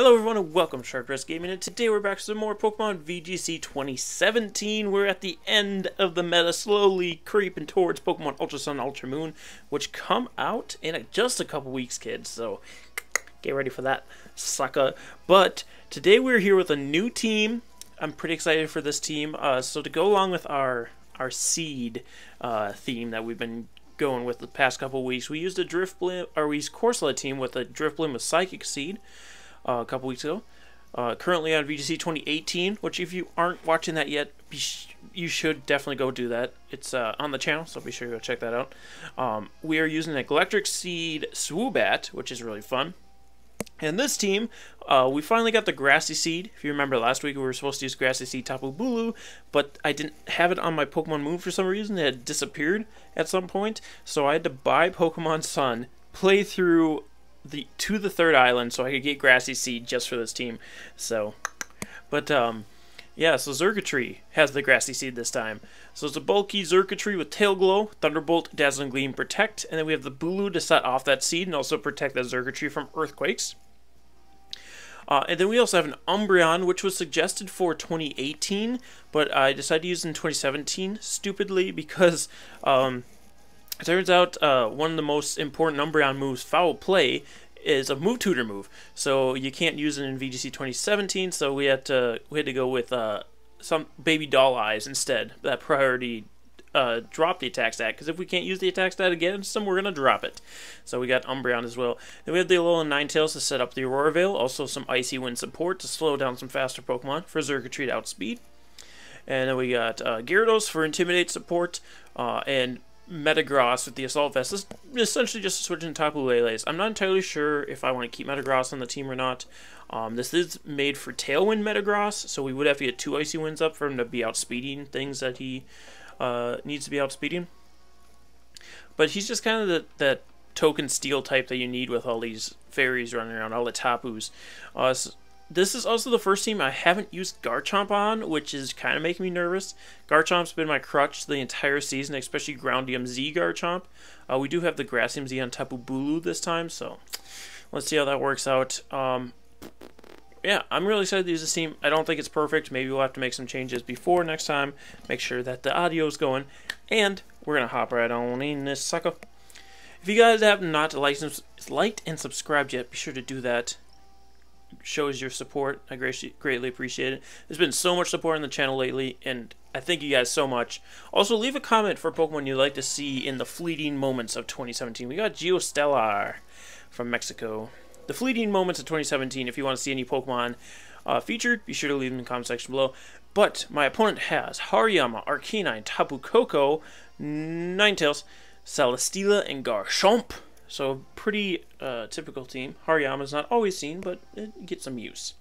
Hello everyone and welcome to Shark Dress Gaming, and today we're back with some more Pokemon VGC 2017. We're at the end of the meta, slowly creeping towards Pokemon Ultra Sun, Ultra Moon, which come out in just a couple weeks, kids, so get ready for that, sucker. But today we're here with a new team. I'm pretty excited for this team. So to go along with our seed theme that we've been going with the past couple weeks, we used a Drifblim, or we used Corsola team with a Drifblim with Psychic Seed a couple weeks ago. Currently on VGC 2018, which if you aren't watching that yet, you should definitely go do that. It's on the channel, so be sure to go check that out. We are using an Electric Seed Swoobat, which is really fun. And this team, we finally got the Grassy Seed. If you remember last week, we were supposed to use Grassy Seed Tapu Bulu, but I didn't have it on my Pokemon Moon for some reason. It had disappeared at some point, so I had to buy Pokemon Sun, play through to the third island so I could get Grassy Seed just for this team. So, but yeah, so Xurkitree has the Grassy Seed this time. So it's a bulky Xurkitree with Tail Glow, Thunderbolt, Dazzling Gleam, Protect, and then we have the Bulu to set off that seed and also protect that Xurkitree from Earthquakes. And then we also have an Umbreon, which was suggested for 2018, but I decided to use it in 2017, stupidly, because it turns out one of the most important Umbreon moves, Foul Play, is a move tutor move. So you can't use it in VGC 2017, so we had to go with some Baby Doll Eyes instead. That priority drop the attack stat, because if we can't use the attack stat against them, we're going to drop it. So we got Umbreon as well. Then we have the Alolan Ninetales to set up the Aurora Veil, also some Icy Wind support to slow down some faster Pokemon for Xurkitree to outspeed. And then we got Gyarados for Intimidate support, and Metagross with the Assault Vest. This is essentially just a switch in Tapu Lele's. I'm not entirely sure if I want to keep Metagross on the team or not. This is made for Tailwind Metagross, so we would have to get 2 Icy Winds up for him to be outspeeding things that he needs to be outspeeding. But he's just kind of that token steel type that you need with all these fairies running around, all the Tapus. So this is also the first team I haven't used Garchomp on, which is kind of making me nervous. Garchomp's been my crutch the entire season, especially Groundium Z Garchomp. We do have the Grassium Z on Tapu Bulu this time, so let's see how that works out. Yeah, I'm really excited to use this team. I don't think it's perfect. Maybe we'll have to make some changes before next time. Make sure that the audio is going. And we're going to hop right on in this sucker. If you guys have not liked and subscribed yet, be sure to do that. Shows your support. I greatly appreciate it. There's been so much support on the channel lately, and I thank you guys so much. Also, leave a comment for Pokemon you'd like to see in the fleeting moments of 2017. We got Geostellar from Mexico. The fleeting moments of 2017, if you want to see any Pokemon featured, be sure to leave them in the comment section below. But my opponent has Hariyama, Arcanine, Tapu Koko, Ninetales, Celesteela, and Garchomp. So, pretty typical team. Hariyama's not always seen, but it gets some use.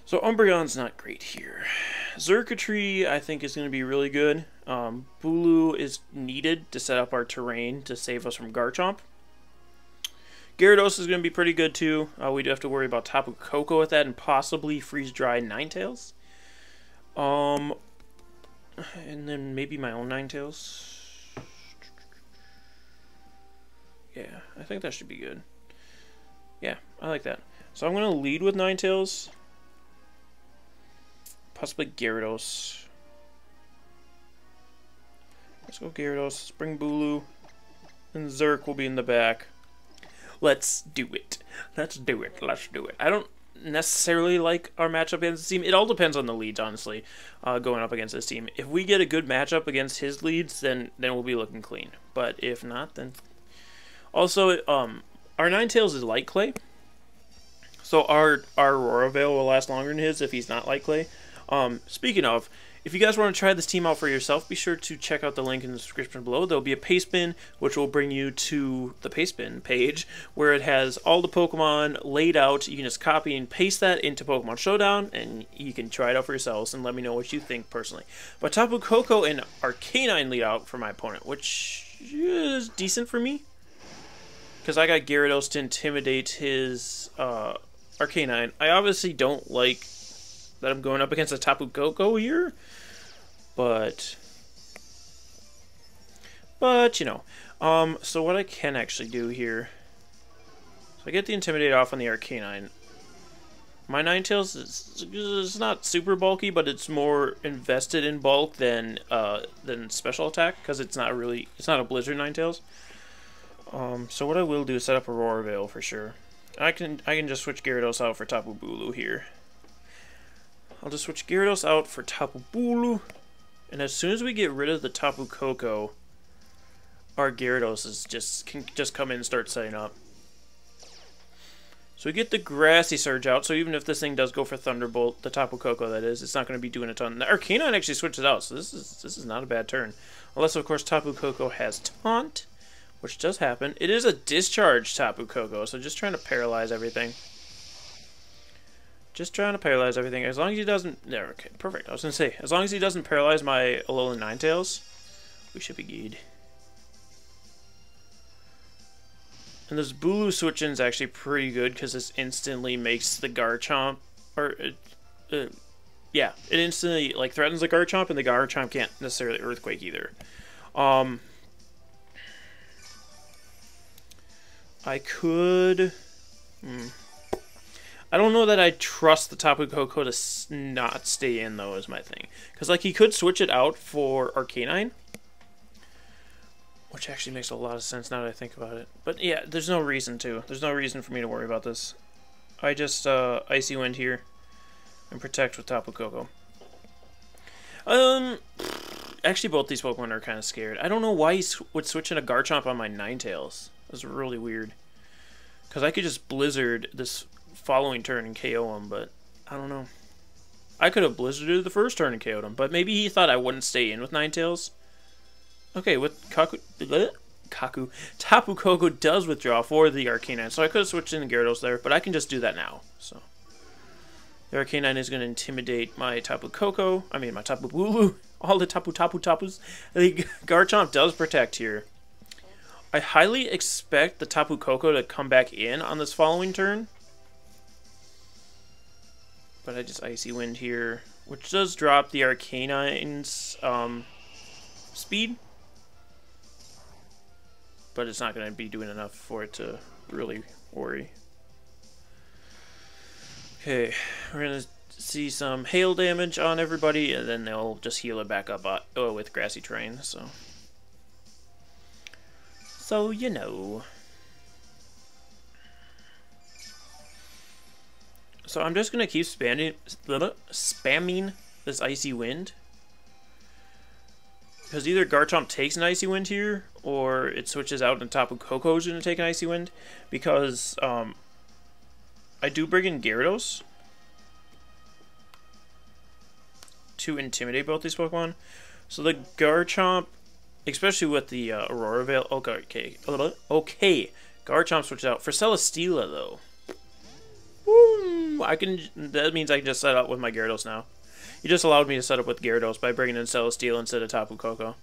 So, Umbreon's not great here. Xurkitree, I think, is going to be really good. Bulu is needed to set up our terrain to save us from Garchomp. Gyarados is going to be pretty good, too. We do have to worry about Tapu Koko with that, and possibly Freeze-Dry Ninetales. And then maybe my own Ninetales. Yeah, I think that should be good. Yeah, I like that. So I'm going to lead with Ninetales. Possibly Gyarados. Let's go Gyarados. Bring Bulu. And Zerk will be in the back. Let's do it. Let's do it. Let's do it. I don't necessarily like our matchup against this team. It all depends on the leads, honestly, going up against this team. If we get a good matchup against his leads, then we'll be looking clean. But if not, then... Also, our Ninetales is Light Clay, so our Aurora Veil will last longer than his if he's not Light Clay. Speaking of, if you guys want to try this team out for yourself, be sure to check out the link in the description below. There'll be a paste bin, which will bring you to the paste bin page, where it has all the Pokemon laid out. You can just copy and paste that into Pokemon Showdown, and you can try it out for yourselves and let me know what you think personally. But Tapu Koko and Arcanine lead out for my opponent, which is decent for me, because I got Gyarados to intimidate his Arcanine. I obviously don't like that I'm going up against a Tapu Koko here, but you know. So what I can actually do here, so I get the Intimidate off on the Arcanine. My Ninetales is not super bulky, but it's more invested in bulk than special attack because it's not a Blizzard Ninetales. So what I will do is set up Aurora Veil for sure. I can just switch Gyarados out for Tapu Bulu here. I'll just switch Gyarados out for Tapu Bulu, and as soon as we get rid of the Tapu Koko, our Gyarados can just come in and start setting up. So we get the Grassy Surge out, so even if this thing does go for Thunderbolt, the Tapu Koko that is, it's not going to be doing a ton. The Arcanine actually switches out, so this is not a bad turn. Unless, of course, Tapu Koko has Taunt, which does happen. It is a Discharge Tapu Koko, so just trying to paralyze everything. Just trying to paralyze everything. As long as he doesn't... There, okay, perfect. I was going to say, as long as he doesn't paralyze my Alolan Ninetales, we should be good. And this Bulu switch-in is actually pretty good because this instantly makes the Garchomp, yeah, it instantly like threatens the Garchomp, and the Garchomp can't necessarily Earthquake either. I could. I don't know that I trust the Tapu Koko to not stay in though. Is my thing because like he could switch it out for Arcanine. Which actually makes a lot of sense now that I think about it. But yeah, there's no reason to. There's no reason for me to worry about this. I just Icy Wind here and protect with Tapu Koko. Actually both these Pokemon are kind of scared. I don't know why he would switch in a Garchomp on my Ninetales. That's really weird. Because I could just Blizzard this following turn and KO him, but I don't know. I could have Blizzarded the first turn and KO'd him, but maybe he thought I wouldn't stay in with Ninetales. Okay, with Tapu Koko does withdraw for the Arcanine, so I could have switched in the Gyarados there, but I can just do that now. So the Arcanine is going to intimidate my Tapu Koko, my Tapu Bulu, all the Tapus. The Garchomp does protect here. I highly expect the Tapu Koko to come back in on this following turn, but I just Icy Wind here, which does drop the Arcanine's speed. But it's not going to be doing enough for it to really worry. Okay, we're going to see some hail damage on everybody, and then they'll just heal it back up with grassy terrain. So you know. So I'm just going to keep spamming this Icy Wind. Because either Garchomp takes an Icy Wind here, or it switches out and Tapu Koko's going to take an Icy Wind. Because I do bring in Gyarados to intimidate both these Pokemon. So the Garchomp, especially with the Aurora Veil... Okay, Garchomp switches out. For Celesteela, though, woo, that means I can just set up with my Gyarados now. He just allowed me to set up with Gyarados by bringing in Celesteela instead of Tapu Koko.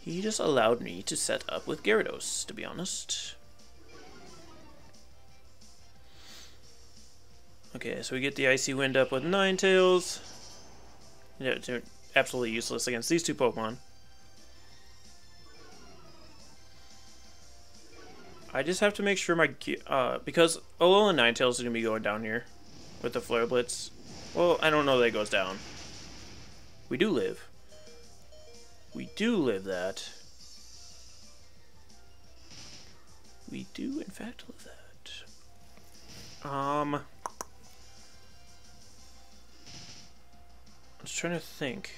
He just allowed me to set up with Gyarados, to be honest. Okay, so we get the Icy Wind up with Ninetales. Yeah, it's absolutely useless against these two Pokemon. I just have to make sure my... because Alolan Ninetales is going to be going down here with the Flare Blitz. Well, I don't know that it goes down. We do live. We do live that. We do, in fact, live that. I'm just trying to think.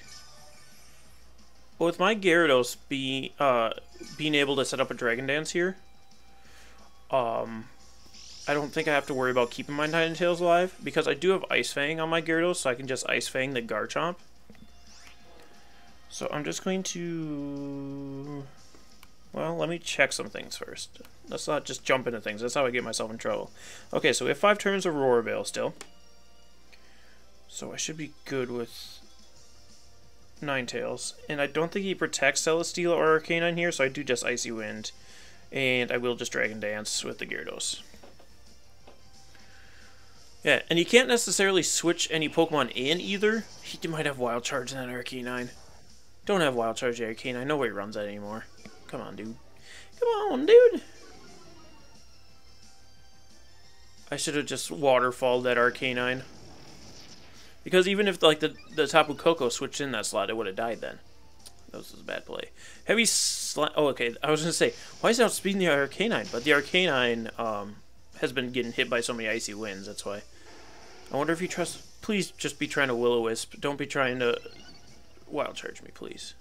Well, with my Gyarados being able to set up a Dragon Dance here, I don't think I have to worry about keeping my Ninetales alive, because I do have Ice Fang on my Gyarados, so I can just Ice Fang the Garchomp. So I'm just going to... Well, let me check some things first. Let's not just jump into things. That's how I get myself in trouble. Okay, so we have 5 turns of Aurora Veil still. So I should be good with Ninetales. And I don't think he protects Celesteela or Arcanine here, so I do just Icy Wind. And I will just Dragon Dance with the Gyarados. Yeah, and you can't necessarily switch any Pokemon in either. He might have Wild Charge in that Arcanine. Don't have Wild Charge Arcanine. Nobody runs that anymore. Come on, dude. Come on, dude. I should have just waterfalled that Arcanine. Because even if like the Tapu Koko switched in that slot, it would have died then. That was a bad play. Heavy Slam. Oh, okay. I was gonna say, why is it outspeeding the Arcanine? But the Arcanine has been getting hit by so many icy winds. That's why. I wonder if you trust. Please just be trying to Will-O-Wisp. Don't be trying to Wild Charge me, please.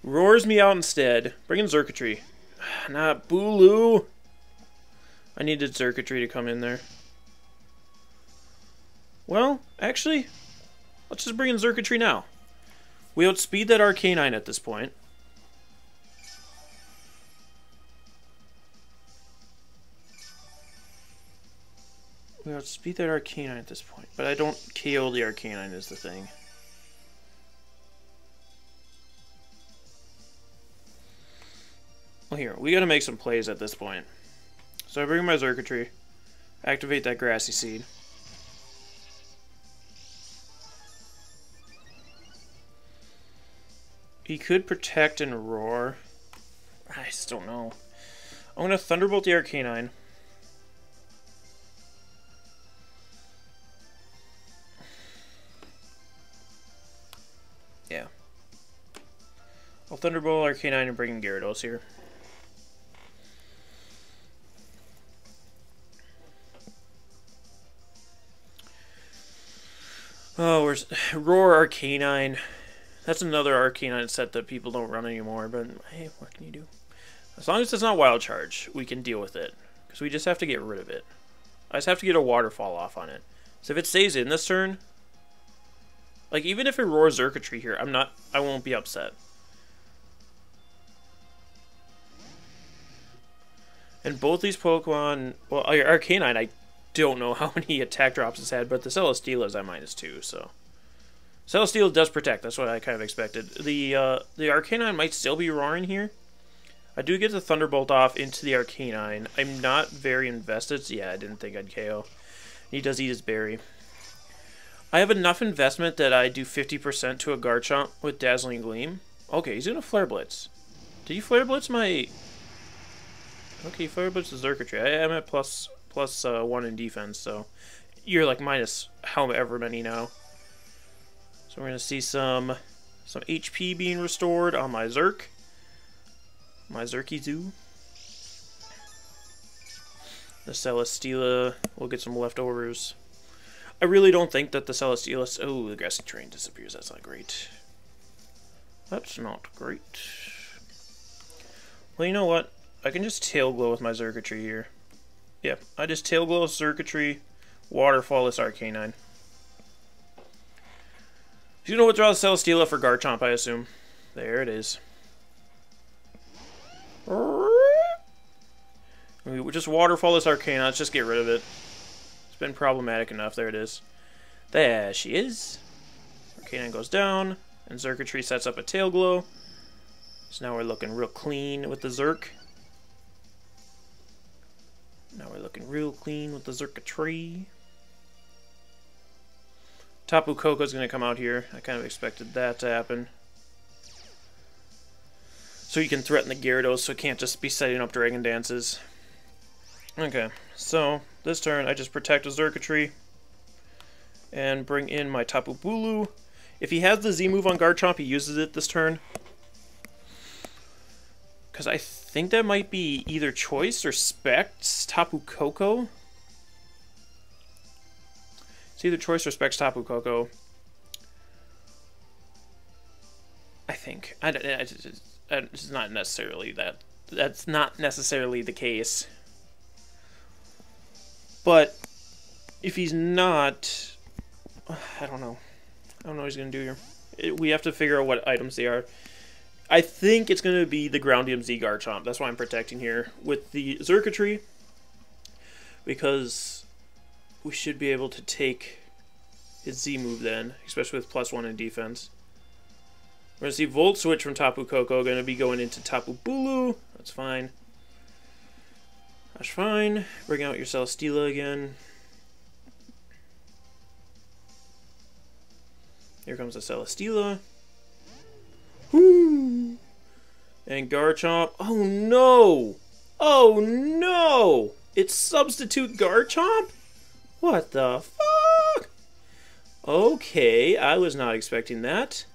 Roars me out instead. Bring in Xurkitree. Not Bulu. I needed Xurkitree to come in there. Well, actually, let's just bring in Xurkitree now. We outspeed that Arcanine at this point. We outspeed that Arcanine at this point, but I don't KO the Arcanine is the thing. Well, here, we gotta make some plays at this point. So I bring my Xurkitree, activate that Grassy Seed. He could protect and roar. I just don't know. I'm gonna Thunderbolt the Arcanine. Yeah. I'll Thunderbolt Arcanine and bring in Gyarados here. Oh, where's Roar Arcanine? That's another Arcanine set that people don't run anymore, but hey, what can you do? As long as it's not Wild Charge, we can deal with it. Because we just have to get rid of it. I just have to get a Waterfall off on it. So if it stays in this turn, like even if it roars Xurkitree here, I won't be upset. And both these Pokemon, well, Arcanine, I don't know how many attack drops it's had, but the Celesteela is at -2, so. Celesteela does protect, that's what I kind of expected. The Arcanine might still be roaring here. I do get the Thunderbolt off into the Arcanine. I'm not very invested, so yeah, I didn't think I'd KO. He does eat his berry. I have enough investment that I do 50% to a Garchomp with Dazzling Gleam. Okay, he's gonna Flare Blitz. Did you Flare Blitz my... Okay, Flare Blitz is Xurkitree. I am at plus 1 in defense, so you're like minus however many now. So we're gonna see some HP being restored on my Zerk. My Zerky-Zoo. The Celesteela will get some leftovers. I really don't think that the Celesteela... Oh, the Grassy Terrain disappears. That's not great. That's not great. Well, you know what? I can just Tail Glow with my Xurkitree here. Yeah, I just Tail Glow with Xurkitree, Waterfall this Arcanine. He's gonna withdraw the Celesteela for Garchomp, I assume. There it is. We just Waterfall this Arcanine. Let's just get rid of it. It's been problematic enough. There it is. There she is. Arcanine goes down, and Xurkitree sets up a Tail Glow. So now we're looking real clean with the Zerk. Now we're looking real clean with the Xurkitree. Tapu Koko's going to come out here. I kind of expected that to happen. So you can threaten the Gyarados, so it can't just be setting up Dragon Dances. Okay, so this turn I just protect a Xurkitree and bring in my Tapu Bulu. If he has the Z move on Garchomp, he uses it this turn. Because I think that might be either Choice or Specs Tapu Koko. It's either Choice or Specs Tapu Koko. I think. It's not necessarily that. That's not necessarily the case. But if he's not, I don't know. I don't know what he's going to do here. We have to figure out what items they are. I think it's going to be the Groundium Z Garchomp. That's why I'm protecting here with the Xurkitree. Because we should be able to take his Z move then, especially with +1 in defense. We're going to see Volt Switch from Tapu Koko. Going to be going into Tapu Bulu. That's fine. That's fine. Bring out your Celesteela again. Here comes the Celesteela. Whoo! And Garchomp. Oh no! Oh no! It's Substitute Garchomp? What the fuck? Okay, I was not expecting that.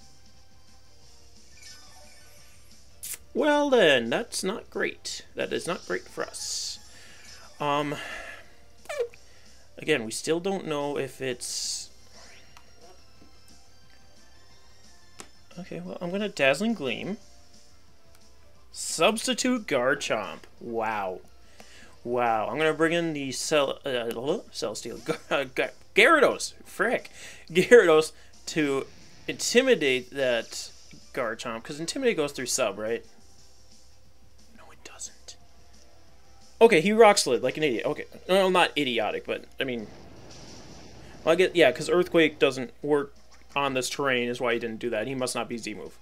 Well then, that's not great. That is not great for us. Again, we still don't know if it's... Okay, well, I'm gonna Dazzling Gleam. Substitute Garchomp. Wow. Wow. I'm gonna bring in the Celesteela. Gyarados. Frick. Gyarados to intimidate that Garchomp. Because Intimidate goes through Sub, right? No, it doesn't. Okay, he Rock Slid like an idiot. Okay. Well, not idiotic, but, I mean... Well, I get... Yeah, because Earthquake doesn't work on this terrain is why he didn't do that. He must not be Z-move.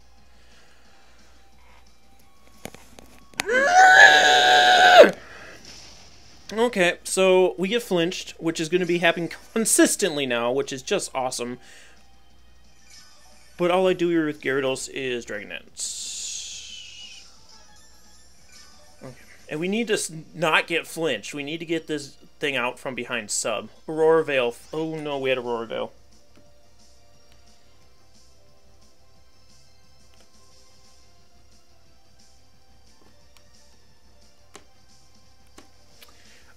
Okay, so we get flinched, which is going to be happening consistently now, which is just awesome. But all I do here with Gyarados is Dragon Dance. Okay. And we need to not get flinched. We need to get this thing out from behind Sub. Aurora Veil. Oh no, we had Aurora Veil.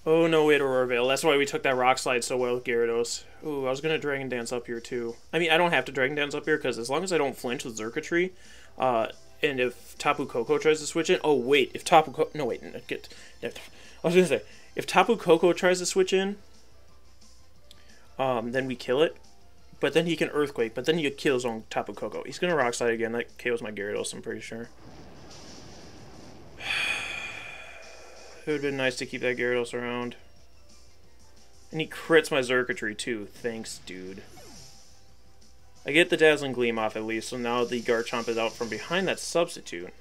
Oh no, we had Aurora Veil. That's why we took that Rock Slide so well with Gyarados. Ooh, I was gonna Dragon Dance up here too. I mean, I don't have to Dragon Dance up here because as long as I don't flinch with Xurkitree, and if Tapu Koko tries to switch in... Oh wait, if Tapu Koko... No wait, I was gonna say, if Tapu Koko tries to switch in, then we kill it. But then he can Earthquake, but then he kills on Tapu Koko. He's gonna Rock Slide again, that KOs my Gyarados, I'm pretty sure. It would have been nice to keep that Gyarados around. And he crits my Xurkitree too. Thanks, dude. I get the Dazzling Gleam off at least, so now the Garchomp is out from behind that Substitute.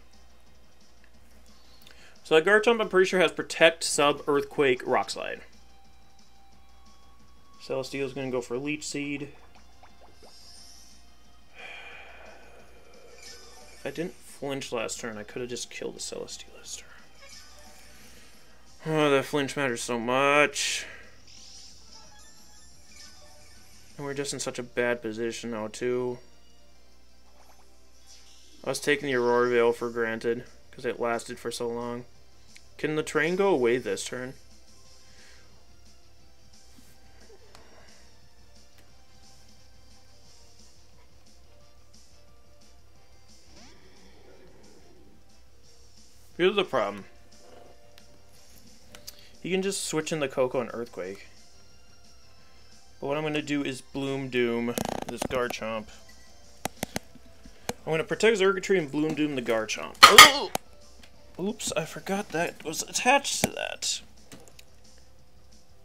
So that Garchomp, I'm pretty sure, has Protect, Sub, Earthquake, Rock Slide. Celesteela's going to go for Leech Seed. If I didn't flinch last turn, I could have just killed the Celesteela this turn. Oh, that flinch matters so much. And we're just in such a bad position now, too. I was taking the Aurora Veil for granted, because it lasted for so long. Can the train go away this turn? Here's the problem. You can just switch in the Koko and Earthquake. But what I'm going to do is Bloom Doom this Garchomp. I'm going to protect Xurkitree and Bloom Doom the Garchomp. Oh! Oops, I forgot that was attached to that.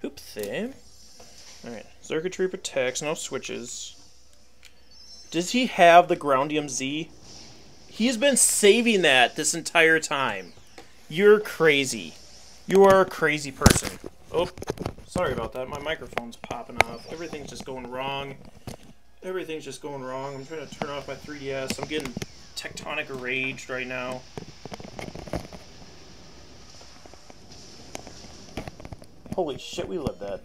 Oopsie. Alright, Xurkitree protects, no switches. Does he have the Groundium Z? He's been saving that this entire time. You're crazy. You are a crazy person. Oh, sorry about that. My microphone's popping off. Everything's just going wrong. Everything's just going wrong. I'm trying to turn off my 3DS. I'm getting tectonic raged right now. Holy shit, we lived that.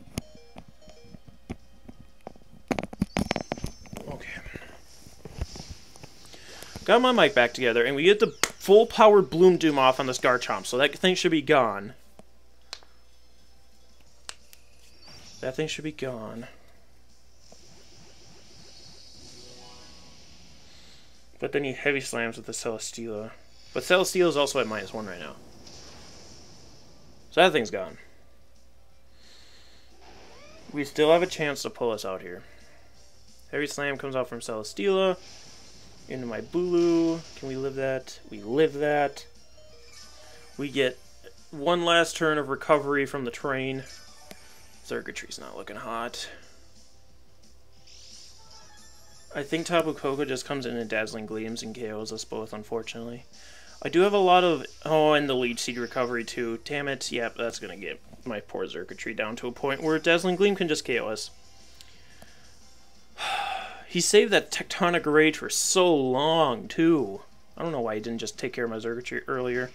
Okay. Got my mic back together, and we get the full-powered Bloom Doom off on this Garchomp, so that thing should be gone. That thing should be gone. But then he heavy slams with the Celesteela. But Celesteela is also at -1 right now. So that thing's gone. We still have a chance to pull us out here. Heavy slam comes out from Celesteela. Into my Bulu. Can we live that? We live that. We get one last turn of recovery from the train. Xurkitree's not looking hot. I think Tapu Koko just comes in and Dazzling Gleams and KOs us both, unfortunately. I do have a lot of... Oh, and the Leech Seed recovery, too. Damn it. Yep, that's going to get my poor Xurkitree down to a point where Dazzling Gleam can just KO us. He saved that Tectonic Rage for so long, too. I don't know why he didn't just take care of my Xurkitree earlier.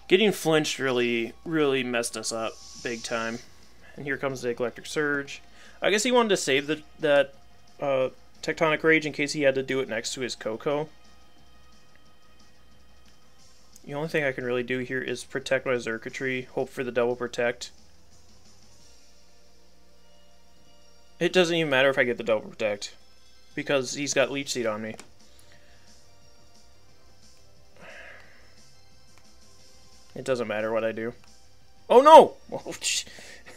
Getting flinched really messed us up big time. And here comes the Electric Surge. I guess he wanted to save that Tectonic Rage in case he had to do it next to his Coco. The only thing I can really do here is protect my Xurkitree, hope for the double protect. It doesn't even matter if I get the double protect, because he's got Leech Seed on me. It doesn't matter what I do. Oh no!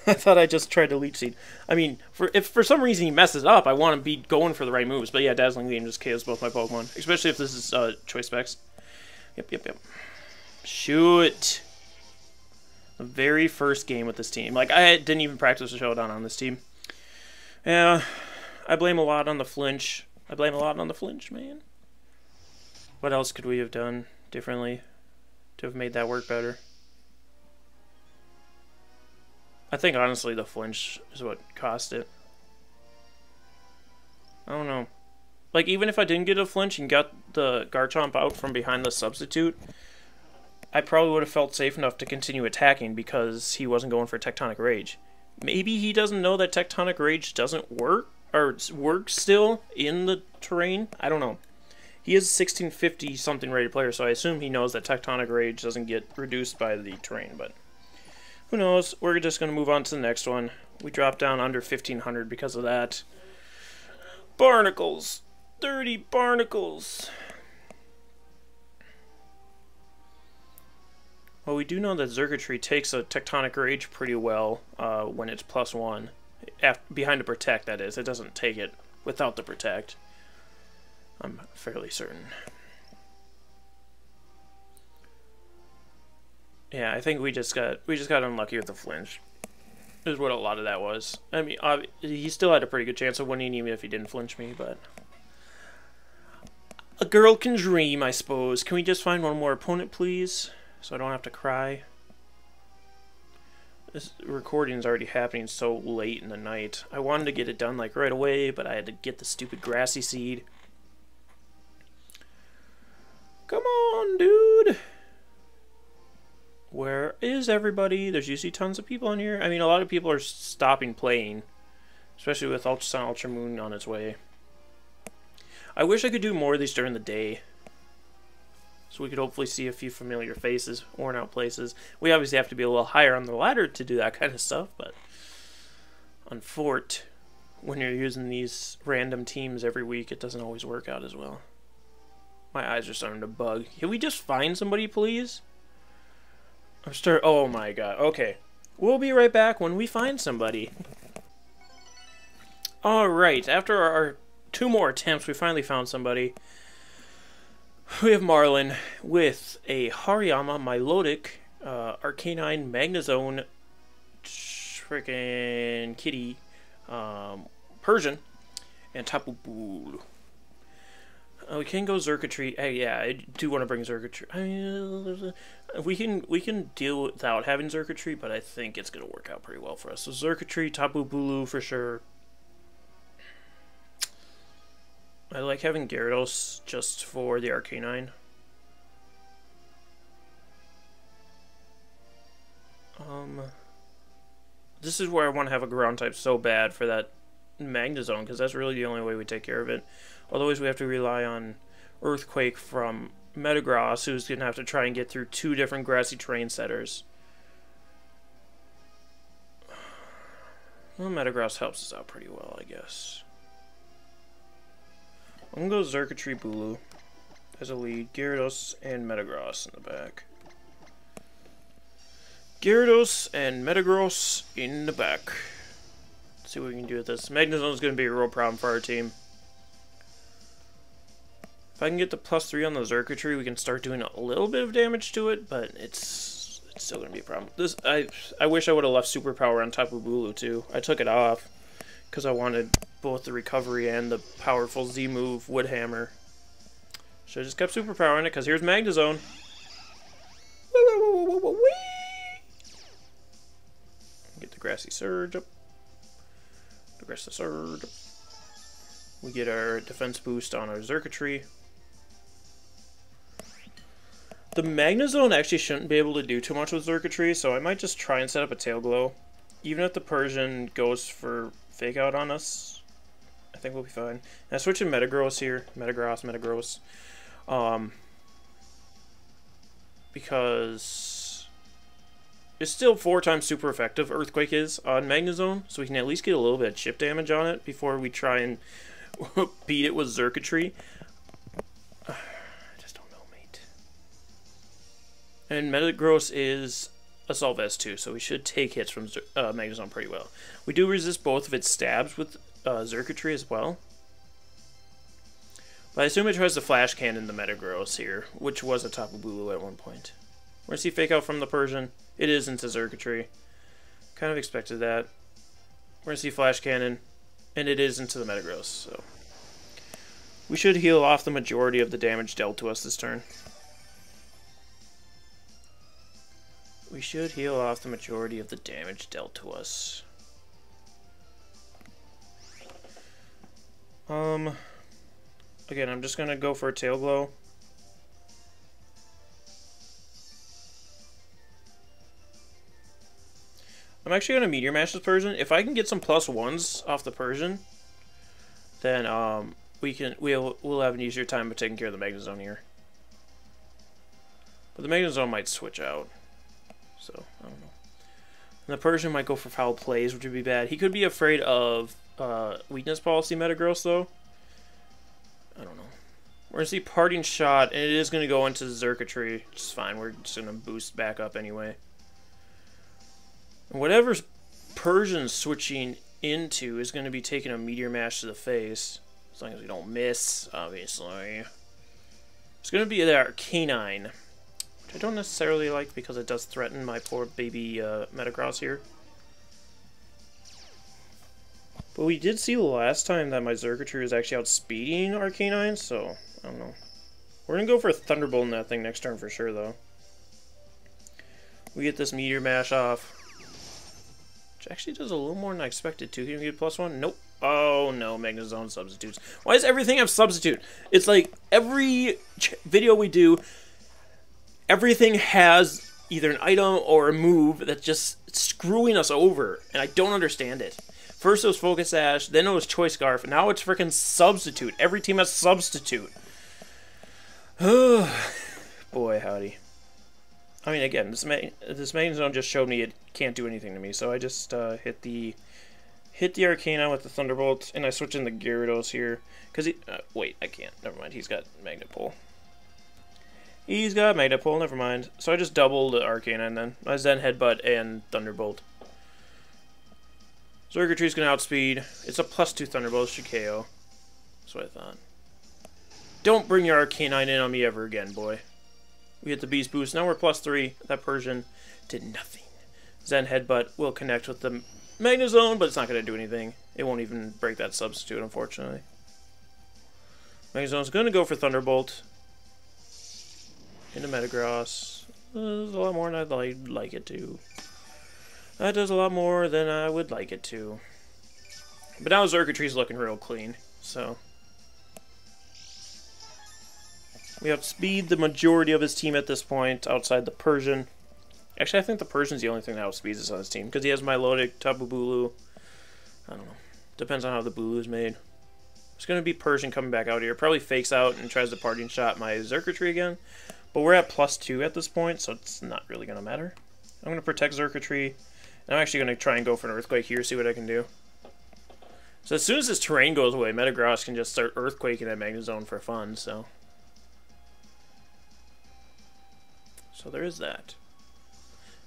I thought I just tried to Leech Seed. I mean, if for some reason he messes up, I want to be going for the right moves. But yeah, Dazzling Gleam just KOs both my Pokemon, especially if this is Choice Specs. Yep. Shoot! The very first game with this team. Like, I didn't even practice a Showdown on this team. Yeah, I blame a lot on the flinch. Man. What else could we have done differently to have made that work better? I think, honestly, the flinch is what cost it. I don't know. Like, even if I didn't get a flinch and got the Garchomp out from behind the substitute, I probably would have felt safe enough to continue attacking because he wasn't going for Tectonic Rage. Maybe he doesn't know that Tectonic Rage doesn't work, or works still in the terrain. I don't know. He is a 1650-something rated player, so I assume he knows that Tectonic Rage doesn't get reduced by the terrain, but who knows? We're just going to move on to the next one. We dropped down under 1500 because of that. Barnacles! Dirty barnacles! Well, we do know that Xurkitree takes a Tectonic Rage pretty well when it's +1. Behind the Protect, that is. It doesn't take it without the Protect. I'm fairly certain. Yeah, I think we just got unlucky with the flinch. Is what a lot of that was. I mean, he still had a pretty good chance of winning even if he didn't flinch me, but a girl can dream, I suppose. Can we just find one more opponent, please? So I don't have to cry. This recording is already happening so late in the night. I wanted to get it done like right away, but I had to get the stupid Grassy Seed. Come on, dude! Where is everybody? There's usually tons of people in here. I mean, a lot of people are stopping playing, especially with Ultra Sun, Ultra Moon on its way. I wish I could do more of these during the day, so we could hopefully see a few familiar faces, worn out places. We obviously have to be a little higher on the ladder to do that kind of stuff, but on Fort, when you're using these random teams every week, it doesn't always work out as well. My eyes are starting to bug. Can we just find somebody, please? Oh my god. Okay. We'll be right back when we find somebody. Alright, after our 2 more attempts, we finally found somebody. We have Marlin with a Hariyama, Milotic, Arcanine, Magnezone, frickin' Kitty, Persian, and Tapu Bulu. We can go Xurkitree. Yeah, I do want to bring Xurkitree. I mean, we can deal without having Xurkitree, but I think it's going to work out pretty well for us. So Xurkitree, Tapu Bulu for sure. I like having Gyarados just for the Arcanine. This is where I want to have a ground type so bad for that Magnezone, because that's really the only way we take care of it. Otherwise, we have to rely on Earthquake from Metagross, who's going to have to try and get through 2 different grassy terrain setters. Well, Metagross helps us out pretty well, I guess. I'm going to go Xurkitree Bulu as a lead. Gyarados and Metagross in the back. Gyarados and Metagross in the back. Let's see what we can do with this. Magnezone is going to be a real problem for our team. If I can get the +3 on the Xurkitree, we can start doing a little bit of damage to it, but it's still going to be a problem. I wish I would have left Superpower on Tapu Bulu too. I took it off because I wanted both the recovery and the powerful Z move Wood Hammer. Should have just kept Superpower in it, because here's Magnezone. Get the Grassy Surge up. The Grassy Surge up. We get our defense boost on our Xurkitree. The Magnezone actually shouldn't be able to do too much with Circuitry, so I might just try and set up a Tail Glow. Even if the Persian goes for Fake Out on us, I think we'll be fine. And I switch in Metagross here. Metagross. Because it's still 4 times super effective, Earthquake is, on Magnezone, so we can at least get a little bit of chip damage on it before we try and beat it with Circuitry. I just don't know, mate. And Metagross is Assault Vest too, so we should take hits from Magnezone pretty well. We do resist both of its stabs with Circuitry as well. But I assume it tries to Flash Cannon the Metagross here, which was a Tapu Bulu at one point. We're going to see Fake Out from the Persian. It is into Circuitry. Kind of expected that. We're going to see Flash Cannon, and it is into the Metagross, so we should heal off the majority of the damage dealt to us this turn. We should heal off the majority of the damage dealt to us. Again, I'm just going to go for a Tail Glow. I'm actually going to Meteor Mash this Persian. If I can get some +1s off the Persian, then we'll have an easier time of taking care of the Magnezone here. But the Magnezone might switch out, so I don't know. And the Persian might go for Foul Plays, which would be bad. He could be afraid of Weakness Policy Metagross, though. I don't know. We're going to see Parting Shot, and it is going to go into Circuitry, which is fine. We're just going to boost back up anyway. And whatever Persian's switching into is going to be taking a Meteor Mash to the face, as long as we don't miss, obviously. It's going to be the Arcanine, which I don't necessarily like because it does threaten my poor baby Metagross here. But we did see last time that my Circuitry was actually outspeeding Arcanine, so I don't know. We're going to go for a Thunderbolt in that thing next turn for sure, though. We get this Meteor Mash off, which actually does a little more than I expected to. Can we get +1? Nope. Oh no, Magnezone substitutes. Why does everything have substitute? It's like every video we do, everything has either an item or a move that's just screwing us over, and I don't understand it. First it was Focus Sash, then it was Choice Scarf, and now it's freaking Substitute. Every team has Substitute. Boy, howdy. I mean, again, this Magnezone just showed me it can't do anything to me, so I just hit the Arcanine with the Thunderbolt, and I switch in the Gyarados here. Because he... wait, I can't. Never mind, he's got Magnet Pull. He's got Magnet Pull, never mind. So I just doubled the Arcanine then. I Zen Headbutt and Thunderbolt. Circuitry's going to outspeed. It's a +2 Thunderbolt, should KO. That's what I thought. Don't bring your Arcanine in on me ever again, boy. We hit the Beast Boost. Now we're +3. That Persian did nothing. Zen Headbutt will connect with the Magnezone, but it's not going to do anything. It won't even break that Substitute, unfortunately. Magnezone's going to go for Thunderbolt. Into Metagross. There's a lot more than I'd like it to. That does a lot more than I would like it to. But now Circuitry's looking real clean, so... We outspeed the majority of his team at this point, outside the Persian. Actually, I think the Persian's the only thing that outspeeds us on his team, because he has Milotic, Tapu Bulu. I don't know. Depends on how the Bulu is made. It's going to be Persian coming back out here. Probably fakes out and tries to Parting Shot my Circuitry again. But we're at +2 at this point, so it's not really going to matter. I'm going to protect Circuitry. And I'm actually going to try and go for an Earthquake here, see what I can do. So as soon as this terrain goes away, Metagross can just start Earthquaking that Magnezone for fun, so... So there is that.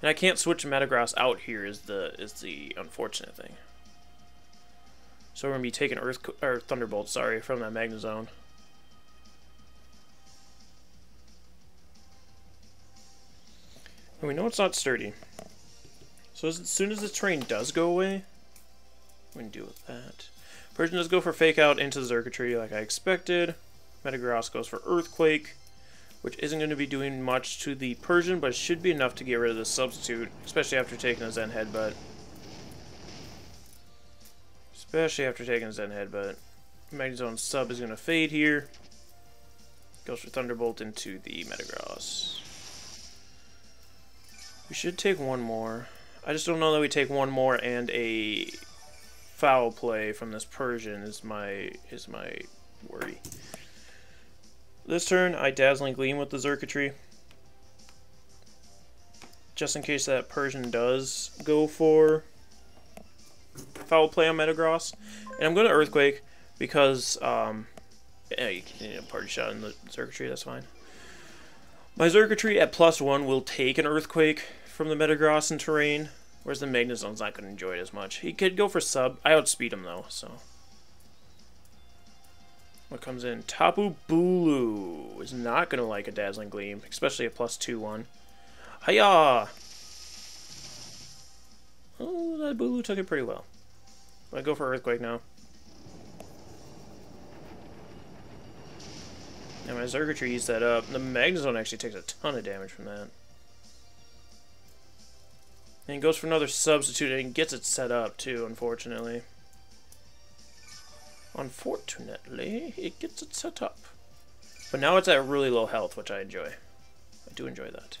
And I can't switch Metagross out here is the unfortunate thing. So we're going to be taking Thunderbolt, sorry, from that Magnezone. And we know it's not sturdy. So as soon as the terrain does go away, we can deal with that. Persian does go for Fake Out into the Circuitry like I expected. Metagross goes for Earthquake, which isn't going to be doing much to the Persian, but it should be enough to get rid of the Substitute, especially after taking a Zen Headbutt. Magnezone sub is going to fade here. Goes for Thunderbolt into the Metagross. We should take one more. I just don't know that we take one more and a foul play from this Persian is my worry. This turn, I Dazzling Gleam with the Xurkitree. Just in case that Persian does go for foul play on Metagross. And I'm going to Earthquake because, yeah, you can party shot in the Xurkitree, that's fine. My Xurkitree at +1 will take an Earthquake from the Metagross in terrain, whereas the Magnezone's not going to enjoy it as much. He could go for sub. I outspeed him though, so. What comes in? Tapu Bulu is not going to like a Dazzling Gleam, especially a +2 one. Hiya! Oh, that Bulu took it pretty well. I go for Earthquake now. And my Xurkitree eats that up. The Magnezone actually takes a ton of damage from that. And he goes for another substitute and gets it set up too, unfortunately. Unfortunately, it gets it set up. But now it's at really low health, which I enjoy. I do enjoy that.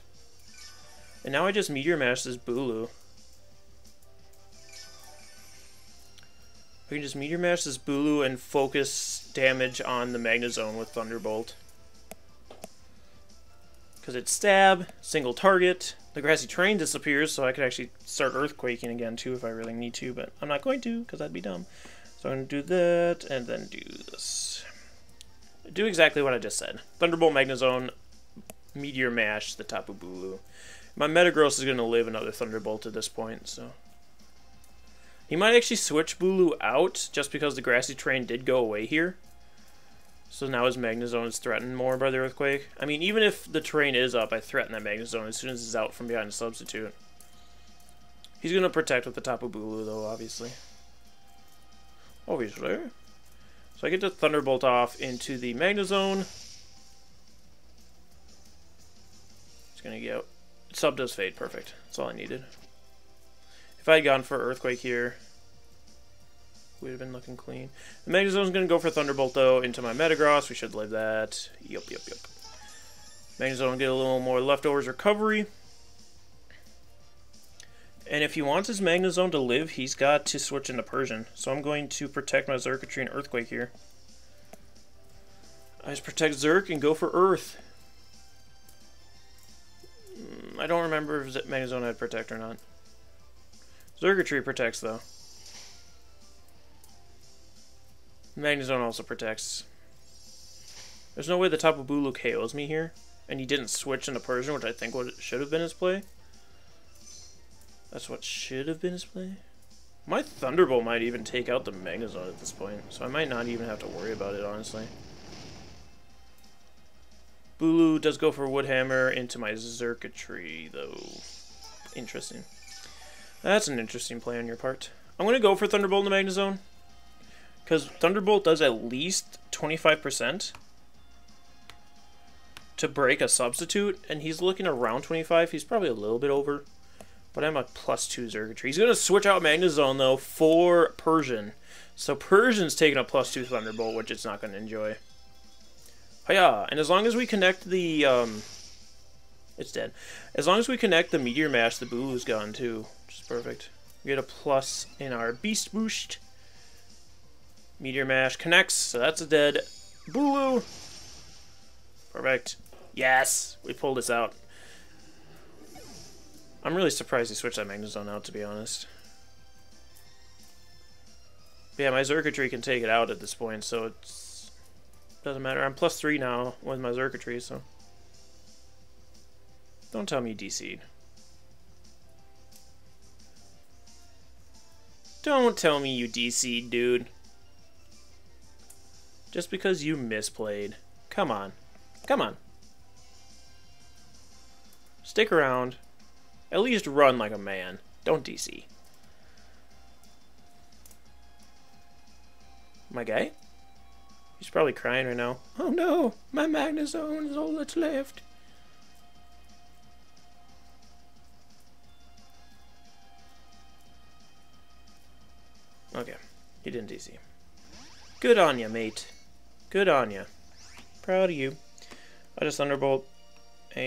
And now I just Meteor Mash this Bulu. I can just Meteor Mash this Bulu and focus damage on the Magnezone with Thunderbolt. Because it's stab, single target, the Grassy Terrain disappears, so I could actually start Earthquaking again too if I really need to, but I'm not going to, because that'd be dumb. So I'm going to do that, and then do this. Do exactly what I just said. Thunderbolt Magnezone, Meteor Mash the Tapu Bulu. My Metagross is going to live another Thunderbolt at this point, so... He might actually switch Bulu out, just because the Grassy Terrain did go away here. So now his Magnezone is threatened more by the Earthquake. I mean, even if the terrain is up, I threaten that Magnezone as soon as it's out from behind a substitute. He's going to protect with the Tapu Bulu, though, obviously. Obviously. So I get to Thunderbolt off into the Magnezone. It's going to go. Sub does fade, perfect. That's all I needed. If I had gone for Earthquake here, we would have been looking clean. The Magnezone's going to go for Thunderbolt, though, into my Metagross. We should live that. Yup. Magnezone get a little more leftovers recovery. And if he wants his Magnezone to live, he's got to switch into Persian. So I'm going to protect my Xurkitree and Earthquake here. I just protect Zerk and go for Earth. I don't remember if Magnezone had Protect or not. Xurkitree protects, though. Magnezone also protects. There's no way the Tapu Bulu KOs me here. And he didn't switch into Persian, which I think what should have been his play. That's what should have been his play. My Thunderbolt might even take out the Magnezone at this point. So I might not even have to worry about it, honestly. Bulu does go for Woodhammer into my Xurkitree, though. Interesting. That's an interesting play on your part. I'm going to go for Thunderbolt in the Magnezone. Because Thunderbolt does at least 25% to break a substitute. And he's looking around 25. He's probably a little bit over. But I'm a +2 Xurkitree. He's going to switch out Magnezone, though, for Persian. So Persian's taking a +2 Thunderbolt, which it's not going to enjoy. Hiya! And as long as we connect the... it's dead. As long as we connect the Meteor Mash, the Bulu's gone, too. Which is perfect. We get a plus in our Beast Boost. Meteor Mash connects, so that's a dead Bulu. Perfect. Yes! We pulled this out. I'm really surprised he switched that Magnezone out, to be honest. But yeah, my Xurkitree can take it out at this point, so it's... doesn't matter. I'm +3 now with my Xurkitree, so... Don't tell me you DC'd. Don't tell me you DC'd, dude. Just because you misplayed. Come on. Come on. Stick around. At least run like a man. Don't DC. My guy? He's probably crying right now. Oh no! My Magnezone is all that's left. Okay. He didn't DC. Good on ya, mate. Good on ya. Proud of you. I just Thunderbolt. And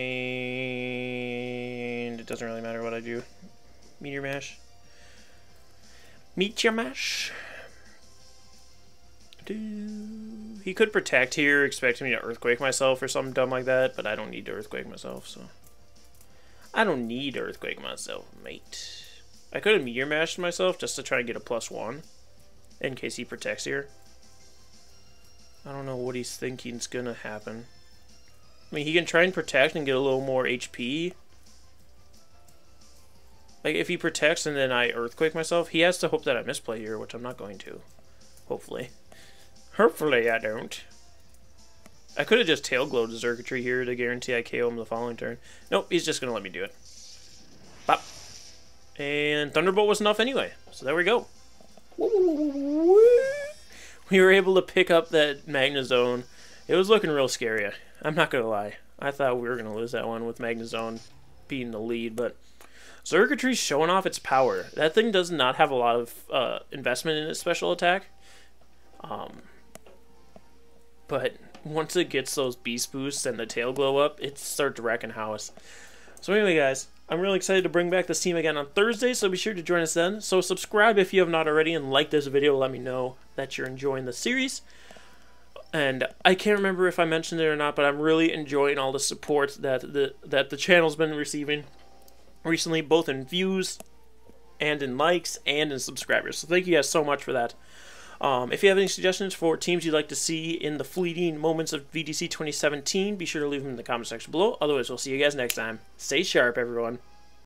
it doesn't really matter what I do. Meteor Mash. Meteor Mash. He could protect here, expecting me to Earthquake myself or something dumb like that, but I don't need to Earthquake myself, so... I don't need to Earthquake myself, mate. I could have Meteor Mashed myself just to try and get a +1 in case he protects here. I don't know what he's thinking is gonna happen. I mean, he can try and protect and get a little more HP. Like, if he protects and then I Earthquake myself, he has to hope that I misplay here, which I'm not going to. Hopefully. Hopefully I don't. I could have just Tail Glowed the Circuitry here to guarantee I KO him the following turn. Nope, he's just going to let me do it. Bop. And Thunderbolt was enough anyway, so there we go. We were able to pick up that Magnezone. It was looking real scary. I'm not going to lie. I thought we were going to lose that one with Magnezone being the lead, but Circuitry's showing off its power. That thing does not have a lot of investment in its special attack. But once it gets those Beast Boosts and the Tail Glow up, it starts wrecking house. So anyway, guys, I'm really excited to bring back this team again on Thursday, so be sure to join us then. So subscribe if you have not already, and like this video. Let me know that you're enjoying the series. And I can't remember if I mentioned it or not, but I'm really enjoying all the support that the channel's been receiving recently, both in views and in likes and in subscribers. So thank you guys so much for that. If you have any suggestions for teams you'd like to see in the fleeting moments of VGC 2017, be sure to leave them in the comment section below. Otherwise, we'll see you guys next time. Stay sharp, everyone.